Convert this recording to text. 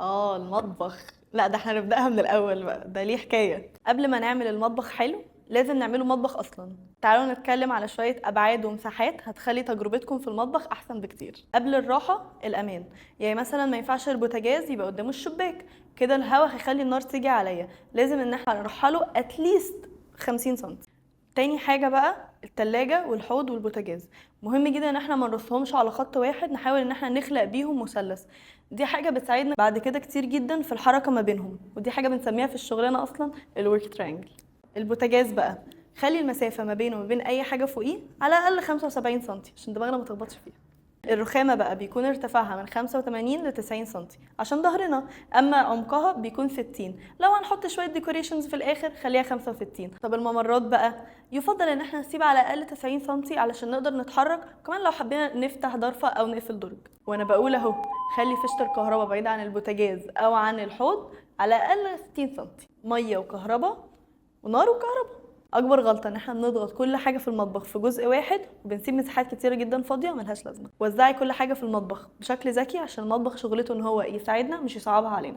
المطبخ. لا، ده احنا نبدأها من الأول بقى، ده ليه حكاية. قبل ما نعمل المطبخ حلو لازم نعمله مطبخ أصلا. تعالوا نتكلم على شوية أبعاد ومساحات هتخلي تجربتكم في المطبخ أحسن بكتير. قبل الراحة الأمان، يعني مثلا ما ينفعش البوتاجاز يبقى قدامه الشباك، كده الهواء هيخلي النار تيجي عليا. لازم ان احنا نرحله اتليست 50 سم. تاني حاجة بقى التلاجة والحوض والبوتاجاز، مهم جدا ان احنا ما نرصهمش على خط واحد، نحاول ان احنا نخلق بيهم مثلث. دي حاجة بتساعدنا بعد كده كتير جدا في الحركة ما بينهم، ودي حاجة بنسميها في الشغلانة اصلا الورك ترينجل. البوتاجاز بقى خلي المسافة ما بينه وما بين اي حاجة فوقيه على الاقل 75 سم عشان دماغنا ما تخبطش فيها. الرخامة بقى بيكون ارتفاعها من 85 ل 90 سنتي عشان ظهرنا، اما عمقها بيكون 60. لو هنحط شوية ديكوريشنز في الاخر خليها 65. طب الممرات بقى يفضل ان احنا نسيب على الاقل 90 سنتي علشان نقدر نتحرك، وكمان لو حبينا نفتح ضرفة او نقفل درج. وانا بقول اهو، خلي فيشة الكهرباء بعيد عن البوتاجاز او عن الحوض على الاقل 60 سنتي. مية وكهرباء ونار وكهرباء. اكبر غلطه ان احنا بنضغط كل حاجه في المطبخ في جزء واحد وبنسيب مساحات كتيره جدا فاضيه ملهاش لازمه. وزعي كل حاجه في المطبخ بشكل ذكي عشان المطبخ شغلته ان هو يساعدنا مش يصعبها علينا.